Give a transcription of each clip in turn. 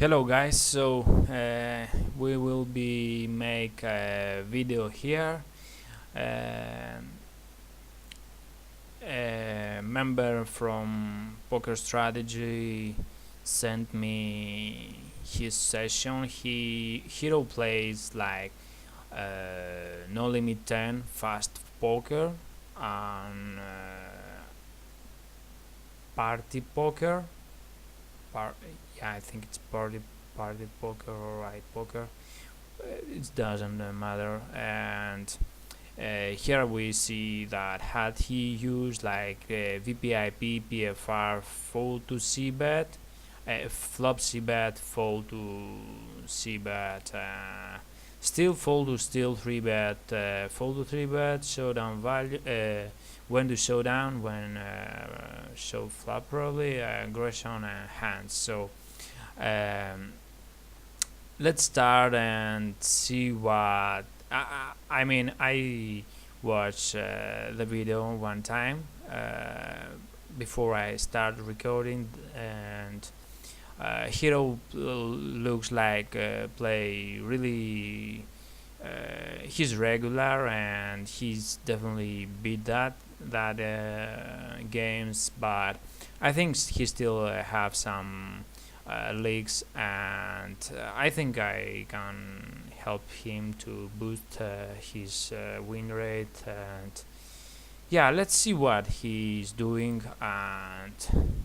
Hello guys, so we will be make a video here. Um a member from Poker Strategy sent me his session. Hero plays like no limit 10 fast poker and party poker. Par yeah, I think it's party poker or right poker. It doesn't matter. And here we see that had he used like VPIP, PFR, fold to C-bet, flop C-bet, fold to C-bet, still fold to still 3-bet, fold to 3-bet, showdown value, when to showdown, when show flop probably, aggression and hands. So um, let's start and see what I watched the video one time before I started recording, and Hero looks like play really he's regular and he's definitely beat that games, but I think he still have some leagues, and I think I can help him to boost his win rate. And yeah, let's see what he's doing and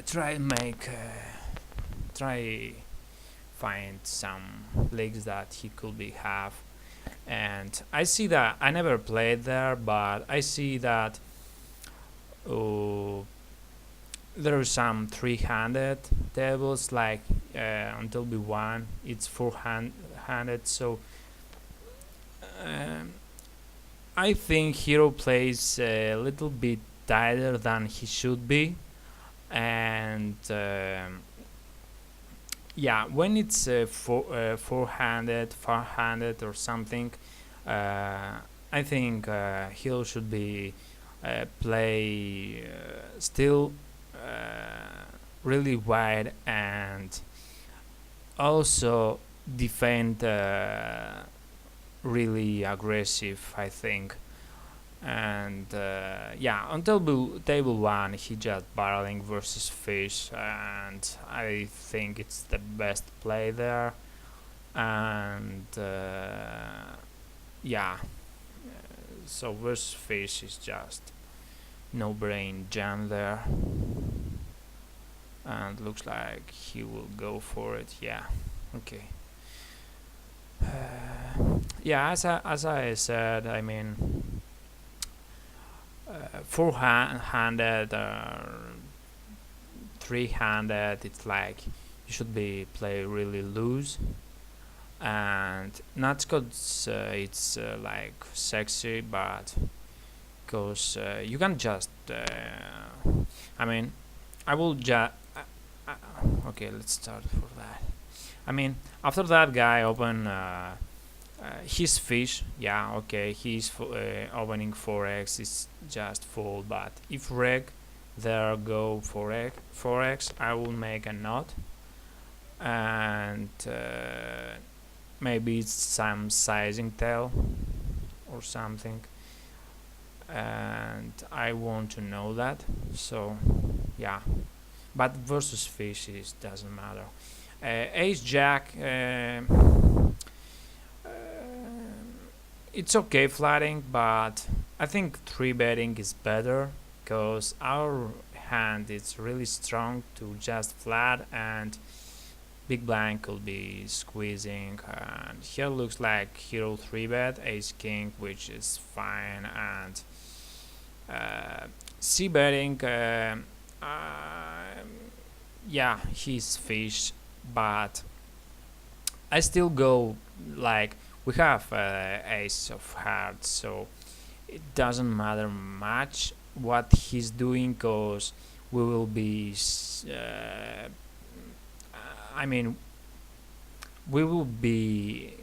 try make try find some leagues that he could be have. And I see that I never played there, but I see that uh, there are some three-handed tables, like until B1 it's four-handed. So um, I think Hero plays a little bit tighter than he should be, and yeah, when it's four-handed, far-handed or something, I think Hero should be play still really wide, and also defend really aggressive, I think. And yeah, until table 1 he just barreling versus fish, and I think it's the best play there. And yeah, so versus fish is just no brain jam there, and looks like he will go for it. Yeah, okay. Yeah, as I said, I mean, four-handed or three-handed, it's like you should be play really loose, and not because it's like sexy, but because you can just I mean, I will just okay, let's start for that. I mean, after that guy open his fish, yeah, okay, he's opening 4x, it's just fold. But if reg there go 4x, I will make a knot, and maybe it's some sizing tail or something, and I want to know that. So yeah, but versus fish is doesn't matter. Ace jack, it's okay flatting, but I think 3-betting is better, because our hand is really strong to just flat, and big blind could be squeezing. And here looks like Hero 3-bet ace king, which is fine. And c-betting, yeah, he's fish, but I still go like we have ace of hearts, so it doesn't matter much what he's doing, cause we will be I mean, we will be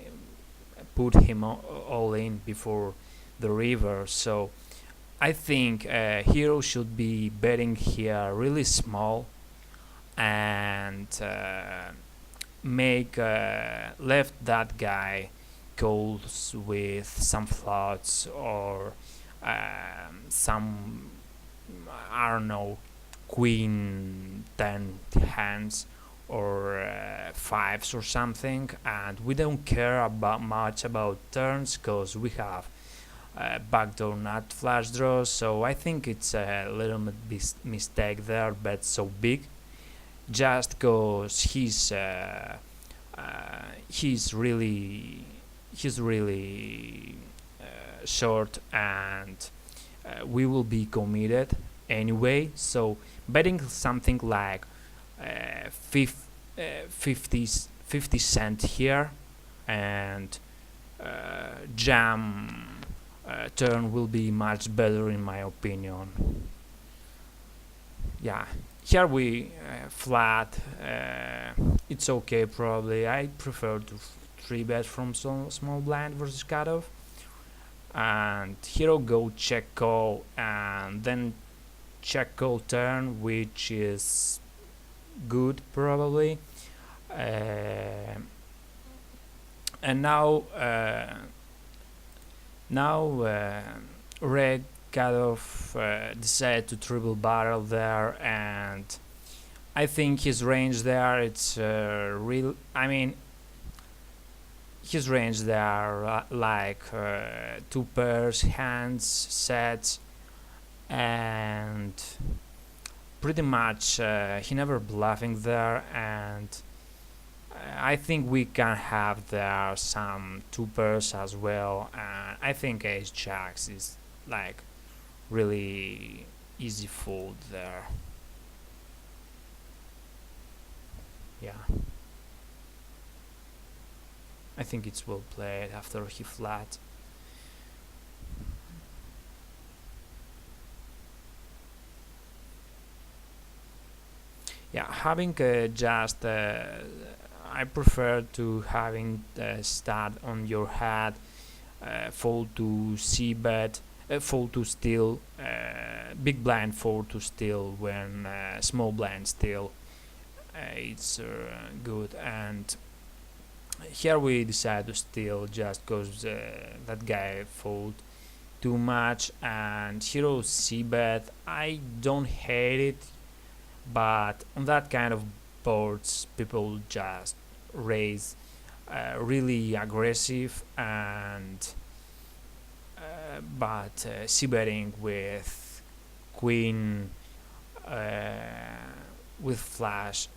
put him all in before the river. So I think Hero should be betting here really small, and make left that guy goes with some floods or some, I don't know, queen 10 hands or fives or something, and we don't care about much about turns because we have backdoor nut flash draws. So I think it's a little mistake there, but so big, just because he's really short, and we will be committed anyway. So betting something like 50 cent here, and jam turn will be much better in my opinion. Yeah, here we flat. It's okay probably. I prefer to 3-bet from small blind versus cutoff. And hero go check call, and then check call turn, which is good probably. And now red cutoff decided to triple barrel there, and I think his range there, it's real. I mean, his range there like 2 pairs, hands, sets, and pretty much he never bluffing there, and I think we can have there some 2 pairs as well, and I think ace jacks is like really easy fold there. Yeah, I think it's well played after he flat. Yeah, having just I prefer to having stud on your head, fold to c-bet, fold to steal, big blind fold to steal when small blind steal. It's good, and here we decide to steal just because that guy fold too much, and hero c-bet. I don't hate it, but on that kind of boards people just raise really aggressive, and but c-betting with queen with flash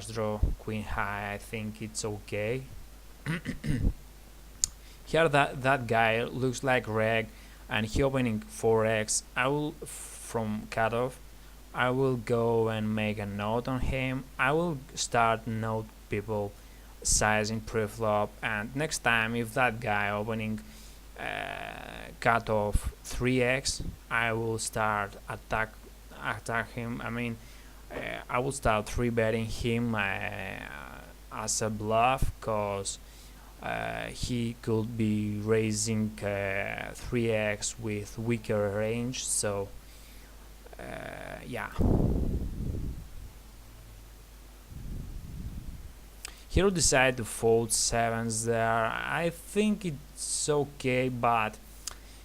draw queen high, I think it's okay. Here that guy looks like reg, and he opening 4x. I will from cutoff, I will go and make a note on him. I will start note people sizing preflop, and next time if that guy opening cutoff 3x, I will start attack him. I mean, I will start 3-betting him as a bluff, cause he could be raising 3x with weaker range. So yeah. Hero decided to fold 7s there. I think it's okay, but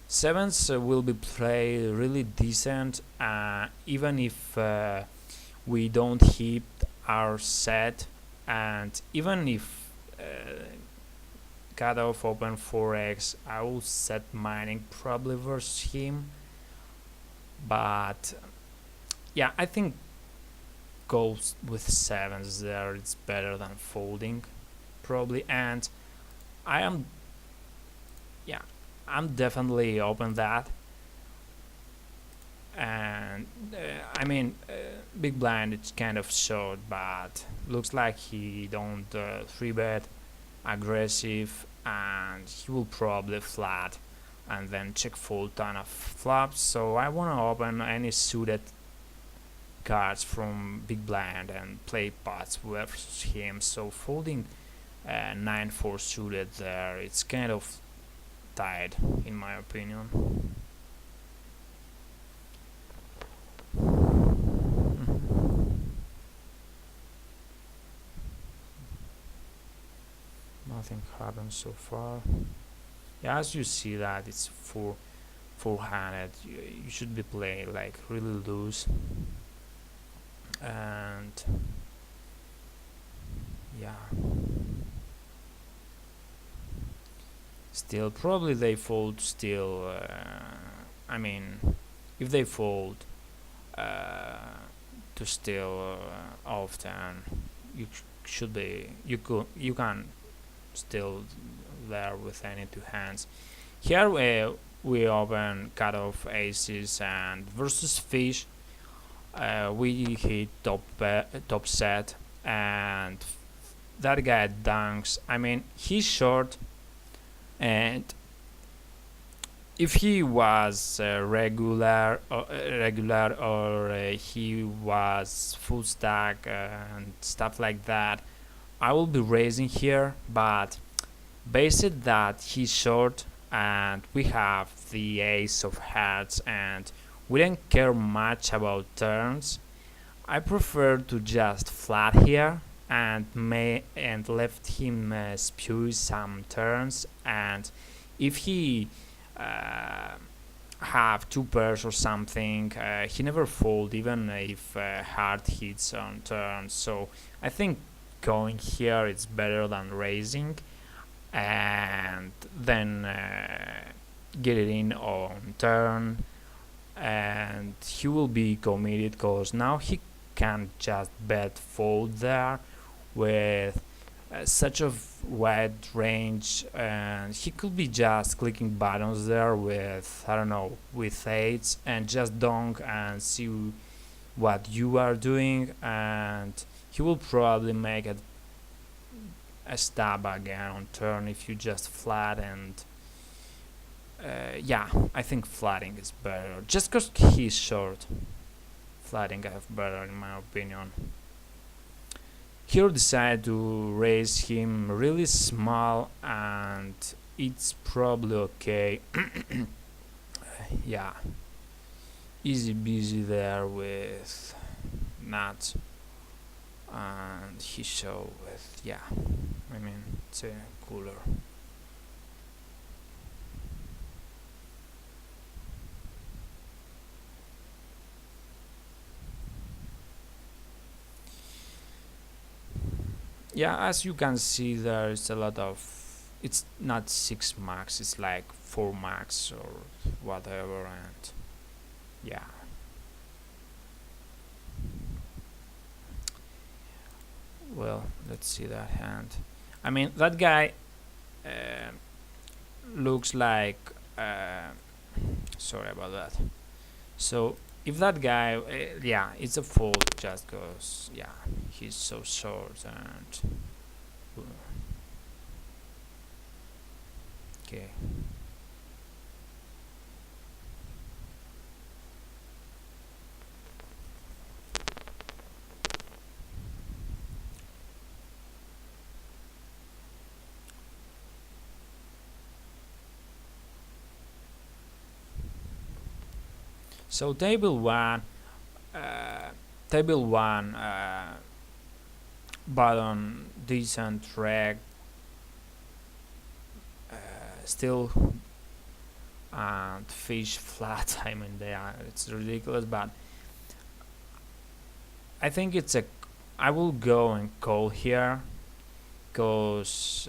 7s will be played really decent, even if we don't hit our set, and even if cutoff open 4x, I will set mining probably versus him. But yeah, I think goes with 7s there, it's better than folding probably, and I'm definitely open that. And I mean, big blind, it's kind of short, but looks like he don't 3-bet aggressive, and he will probably flat and then check fold ton of flops. So I want to open any suited cards from big blind and play pots versus him. So folding 9-4 suited there, it's kind of tied in my opinion. nothing happened so far. Yeah, as you see that it's 400, you should be playing like really loose. And yeah, still probably they fold still. I mean, if they fold uh, to still often, should be you can still there with any two hands. Here we open cut off aces and versus fish. We hit top set, and that guy dunks. I mean, he's short, and if he was regular or he was full stack and stuff like that, I will be raising here. But based that he's short and we have the ace of hearts and we don't care much about turns, I prefer to just flat here and left him spew some turns. And if he have two pairs or something, he never fold even if hard hits on turns. So I think going here is better than raising, and then get it in on turn, and he will be committed because now he can just bet fold there with such a wide range, and he could be just clicking buttons there with, I don't know, with eights and just donk and see what you are doing, and he will probably make a stab again on turn if you just flat. And yeah, I think flatting is better just because he's short. Flatting I have better in my opinion. Here decided to raise him really small, and it's probably okay. Yeah, easy busy there with nuts, and he show with, yeah, I mean, it's a cooler. Yeah, as you can see, there's a lot of, it's not 6 max, it's like 4 max or whatever. And yeah, well, let's see that hand. I mean, that guy uh, looks like sorry about that. So if that guy yeah, it's a fold just because, yeah, he's so short. And okay, so uh, table one button decent reg still, and fish flat. I mean, it's ridiculous, but I think it's a, I will go and call here because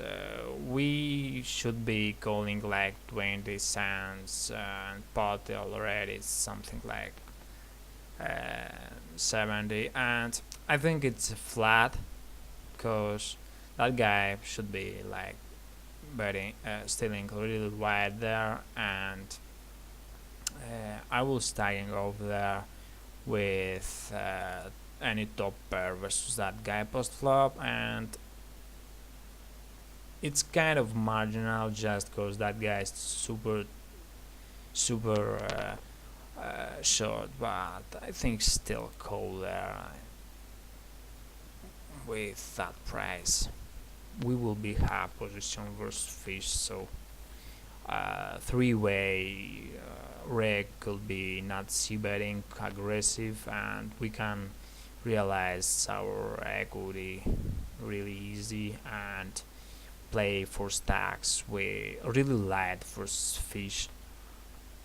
we should be calling like 20 cents, and pot already is something like 70, and I think it's flat because that guy should be like betting, stealing a little wide there, and I will stacking over there with any top pair versus that guy post flop, and it's kind of marginal just because that guy is super short, but I think still cool there with that price. We will be half position versus fish, so three-way reg could be not c-betting aggressive, and we can realize our equity really easy and play for stacks with really light first fish,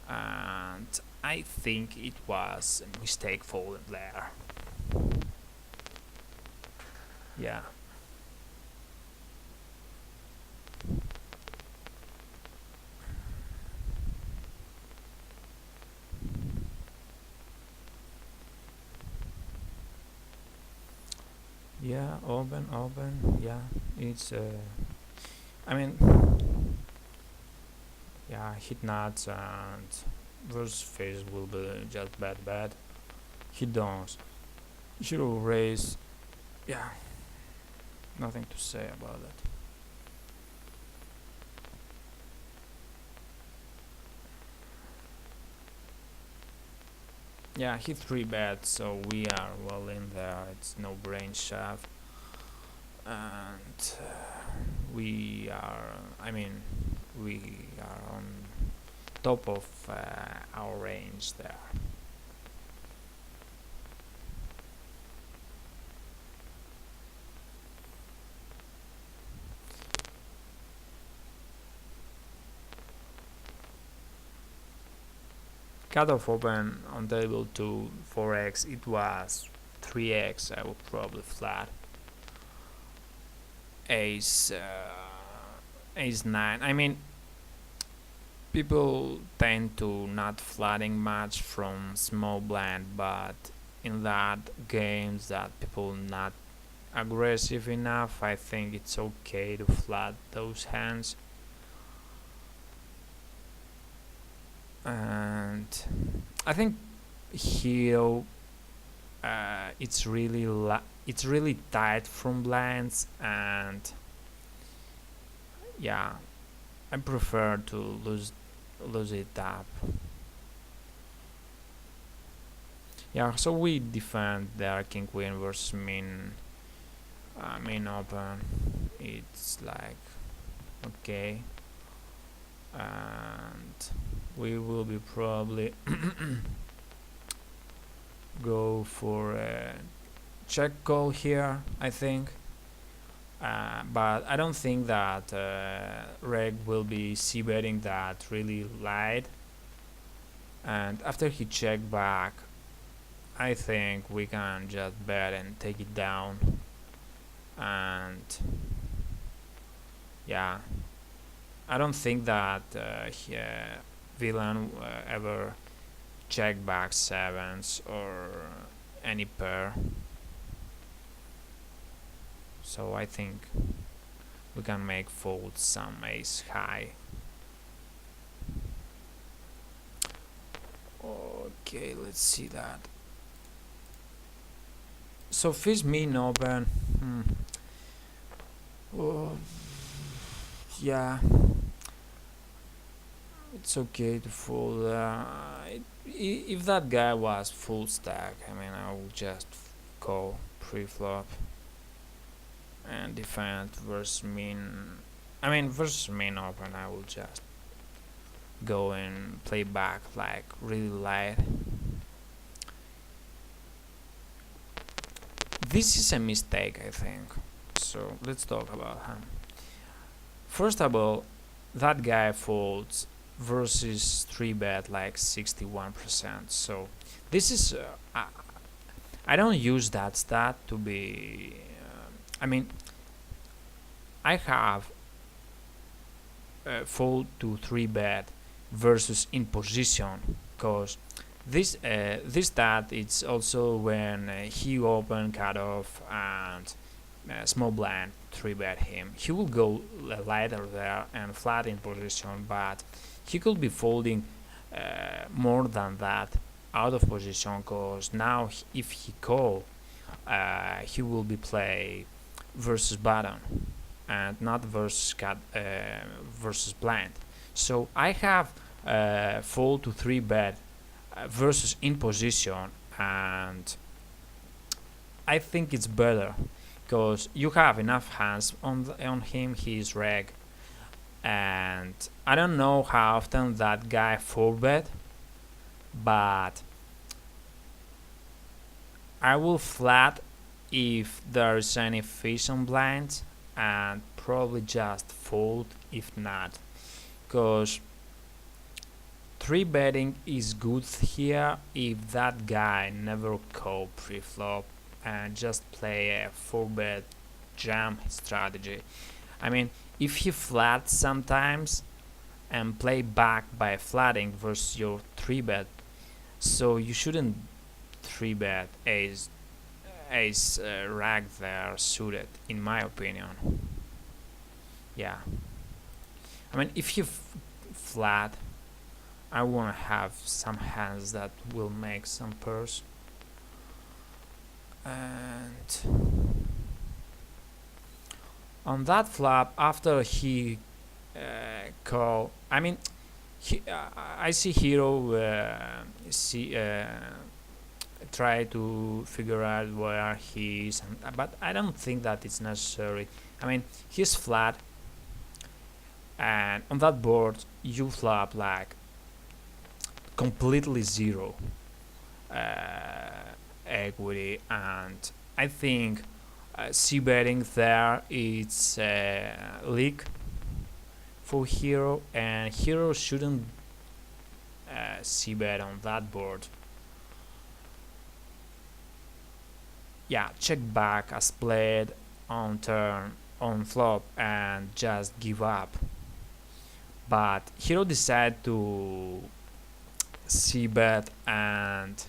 and I think it was a mistake folding there. Yeah. Yeah, open. Yeah, it's. I mean, yeah, hit nuts and versus face will be just bad. Hit downs. Hero raise. Yeah, nothing to say about that. Yeah, hit 3 bets, so we are well in there. It's no brain shove, and we are. I mean, we are on top of our range there. Cutoff open on table 2 4x, it was 3x. I would probably flat ace ace 9. I mean, people tend to not flatting much from small blind, but in that games that people not aggressive enough, I think it's okay to flat those hands. And I think here it's really tight from blinds, and yeah, I prefer to lose it up. Yeah, so we defend their king queen versus mean open. It's like okay, and we will be probably go for a check call here, I think. But I don't think that Reg will be c-betting that really light. And after he check back, I think we can just bet and take it down. And yeah, I don't think that villain ever check back sevens or any pair. So I think we can make fold some ace high. Okay, let's see that. So fish mean open. Oh, yeah, it's okay to fold. If that guy was full stack, I mean, I will just call pre-flop and defend versus mean. I mean, versus main open, I will just go and play back like really light. This is a mistake, I think. So let's talk about him. First of all, that guy folds versus 3-bet like 61%. So this is I don't use that stat to be I mean, I have fold to 3-bet versus in position, because this stat it's also when he open cutoff and small blind 3-bet him. He will go lighter there and flat in position, but he could be folding more than that out of position, because now if he call, he will be play versus button and not versus versus blind. So I have fold to 3-bet versus in position, and I think it's better because you have enough hands on him. He's reg, and I don't know how often that guy 4-bet, but I will flat if there's any fish on blinds, and probably just fold if not, because 3 betting is good here if that guy never called pre-flop and just play a 4-bet jam strategy. I mean, if he flats sometimes and play back by flatting versus your 3-bet, so you shouldn't 3-bet ace rag there suited, in my opinion. Yeah, I mean, if you flat, I want to have some hands that will make some pairs. And on that flop, after he call, I mean, I see hero try to figure out where he is, but I don't think that it's necessary. I mean, he's flat, and on that board you flop like completely zero equity, and I think c-betting there it's leak for hero, and hero shouldn't c-bet on that board. Yeah, check back as played on turn on flop and just give up, but hero decided to c-bet, and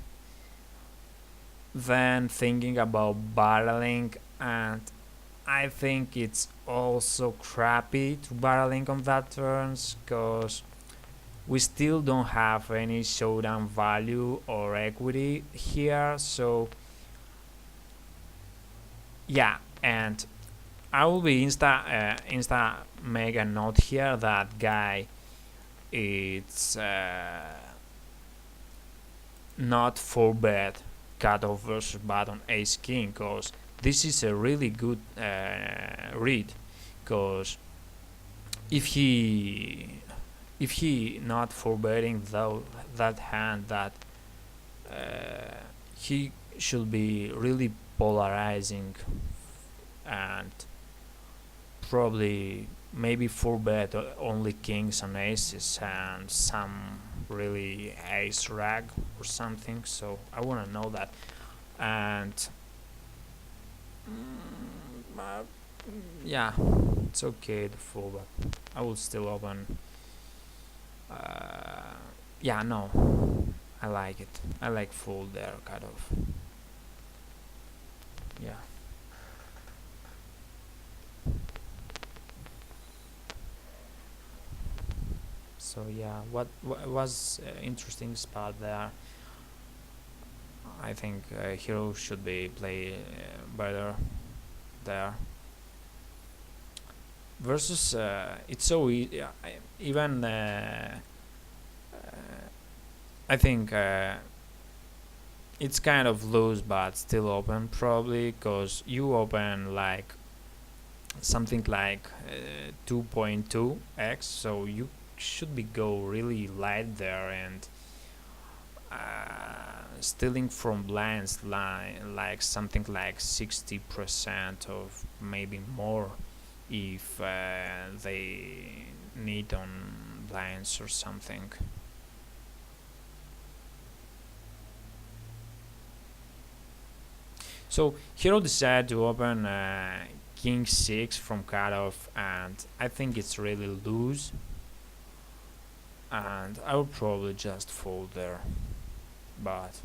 then thinking about barreling, and I think it's also crappy to barreling on that turns, because we still don't have any showdown value or equity here. So yeah, and I will be insta make a note here that guy it's not 4-bet cutoff versus button ace king, because this is a really good read, because if he not 4-betting though that hand, that he should be really polarizing, and probably maybe 4-bet only kings and aces and some really ace rag or something. So I want to know that. And yeah, it's okay to fold, but I will still open. Yeah, no, I like it. I like fold there, kind of. Yeah. So yeah, what was interesting spot there. I think hero should be play better there. Versus it's so easy. Even I think it's kind of loose, but still open probably, because you open like something like 2.2x, so you should be go really light there, and stealing from blinds like something like 60% of maybe more if they need on blinds or something. So hero decided to open king 6 from cutoff, and I think it's really loose, and I will probably just fold there, but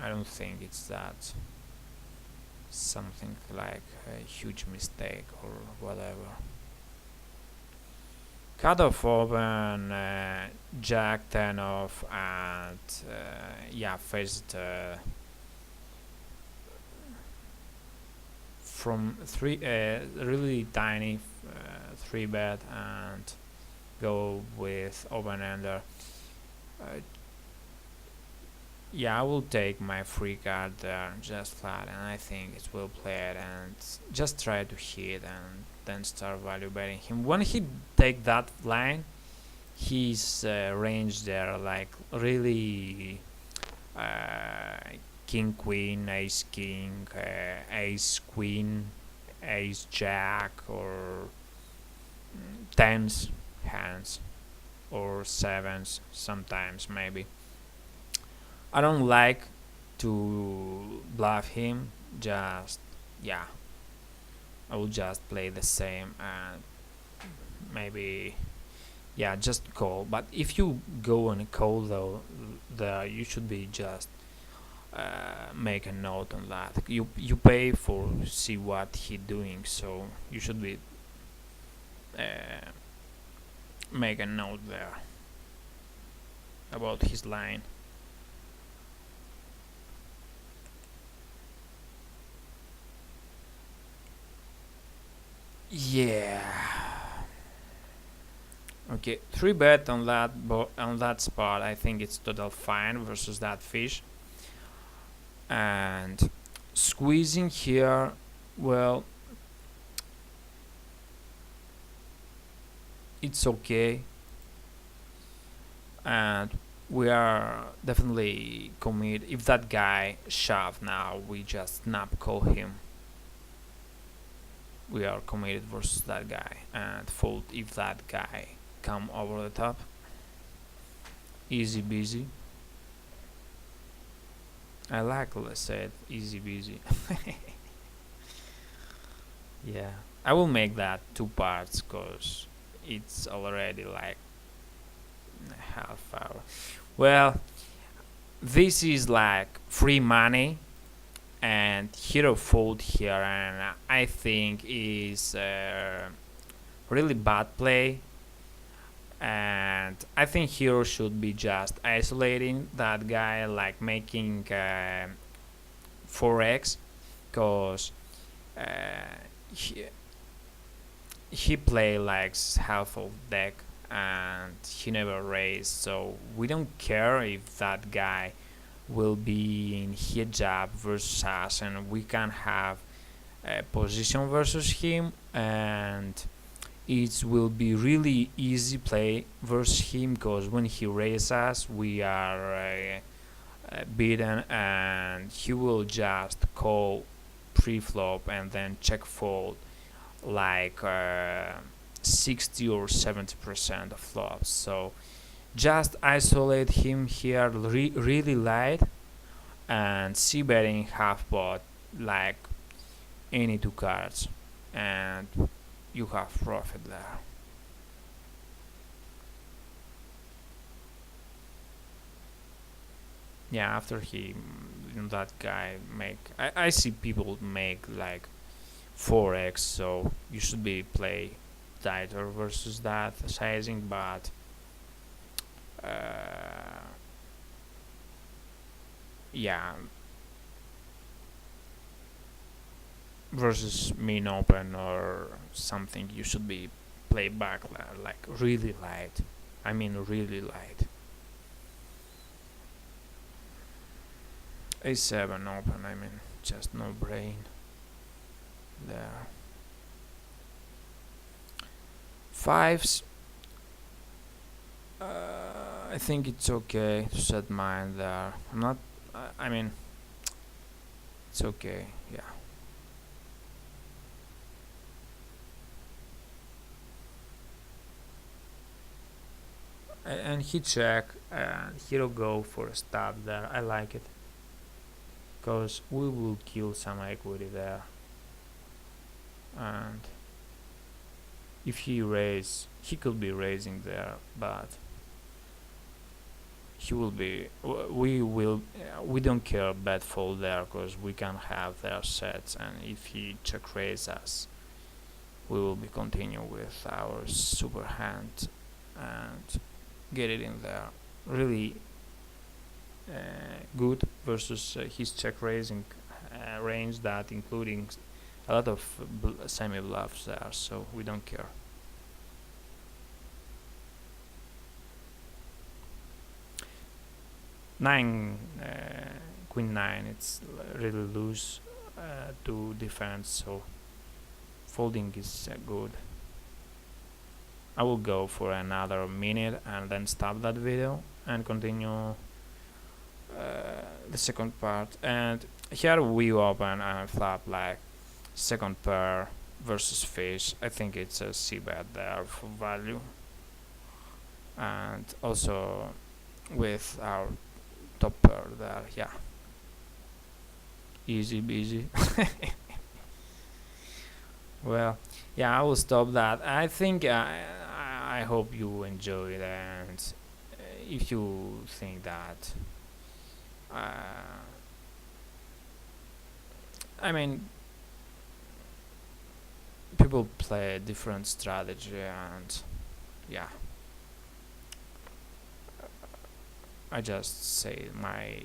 I don't think it's that something like a huge mistake or whatever. Cutoff open, jack 10 off, and yeah, faced from three really tiny 3-bet and go with open-ender. Yeah, I will take my free card there, just flat, and I think it will play it and just try to hit and then start value betting him. When he take that line, his range there like really king queen, ace king, ace queen, ace jack or tens hands or sevens sometimes maybe. I don't like to bluff him, just yeah, I will just play the same and maybe yeah, just call. But if you go on a call though, you should be just make a note on that. You pay for see what he doing, so you should be make a note there about his line. Yeah. Okay, 3 bet on that spot. I think it's total fine versus that fish. And squeezing here, well, it's okay. And we are definitely commit. If that guy shove now, we just snap call him. We are committed versus that guy and fold if that guy come over the top. Easy busy. I like, let's say it, easy busy. Yeah, I will make that 2 parts because it's already like half hour. Well, this is like free money and hero fold here, and I think is really bad play, and I think hero should be just isolating that guy, like making 4x, because he play like half of deck and he never raised, so we don't care if that guy will be in hijab versus us, and we can have a position versus him, and it will be really easy play versus him, because when he raises us we are beaten, and he will just call pre-flop and then check fold like 60 or 70% of flops. So just isolate him here really light and see betting half pot like any 2 cards, and you have profit there. Yeah, after that guy make, I see people make like 4x, so you should be play tighter versus that sizing, but yeah, versus mean open or something, you should be play back like really light. I mean really light. A7 open, I mean just no brain there. Fives, I think it's okay to set mine there. I'm not, I mean, it's okay, yeah. And he check, and he'll go for a stab there. I like it, because we will kill some equity there. And if he raise, he could be raising there, but he will be, we don't care bet fold there, because we can have their sets, and if he check raise us, we will be continue with our super hand and get it in there. Really good versus his check raising range, that including a lot of semi bluffs there, so we don't care. Nine, queen 9, it's really loose to defend, so folding is good. I will go for another minute and then stop that video and continue the second part. And here we open and flop like second pair versus fish, I think it's a c bet there for value. And also with our top pair there, yeah, easy peasy. Well, yeah, I will stop that. I think I hope you enjoy it, and if you think that I mean, people play a different strategy, and yeah, I just say my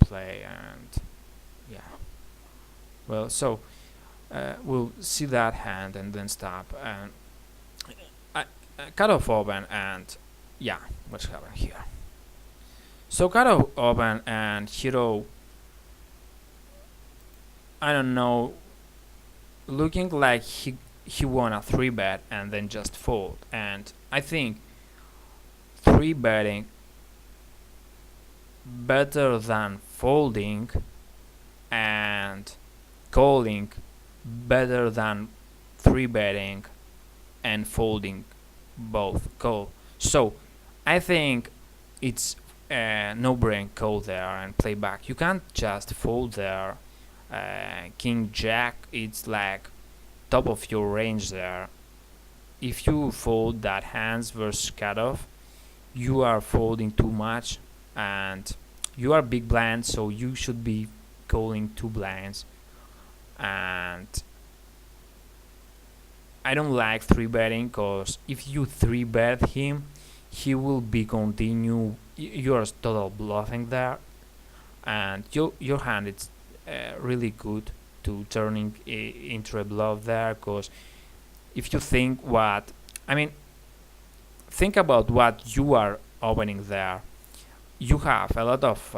play, and yeah. Well, so we'll see that hand and then stop, and cut off open, and yeah, what's happening here? So cut off open and hero, I don't know, looking like he won a 3-bet and then just fold, and I think 3-betting better than folding, and calling better than 3-betting and folding both call. So I think it's no brain call there and play back. You can't just fold there. King Jack, it's like top of your range there. If you fold that hands versus cutoff, you are folding too much, and you are big blind, so you should be calling 2 blinds. And I don't like 3-betting, because if you 3-bet him, he will be continue. You're total bluffing there, and your hand is really good to turning into a bluff there, because if you think what I mean, think about what you are opening there. You have a lot of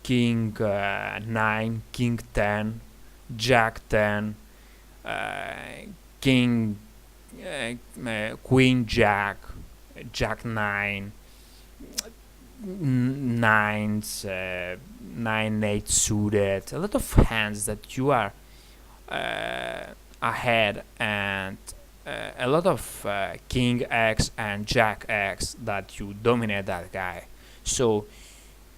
king 9, king 10, jack 10, king queen jack, jack 9, nines, 9-8 suited, a lot of hands that you are ahead, and a lot of king X and jack X that you dominate that guy. So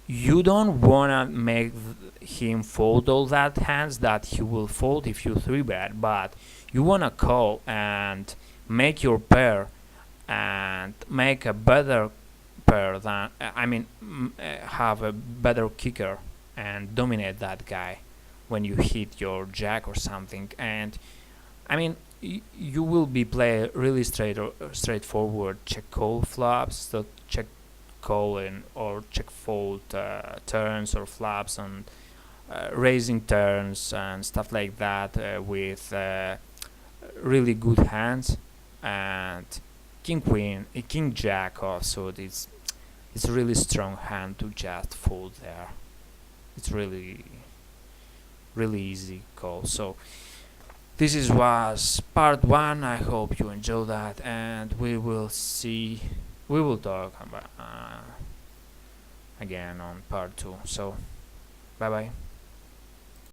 you don't wanna make him fold all that hands that he will fold if you 3-bet, but you wanna call and make your pair and make a better pair than have a better kicker and dominate that guy when you hit your jack or something. And I mean, you will be play really straightforward check call flops, so check call or check fold turns or flops, and raising turns and stuff like that with really good hands. And king queen, king jack also, it's a really strong hand to just fold there. It's really easy call. So this was part 1. I hope you enjoy that, and we will talk about again on part 2. So bye bye.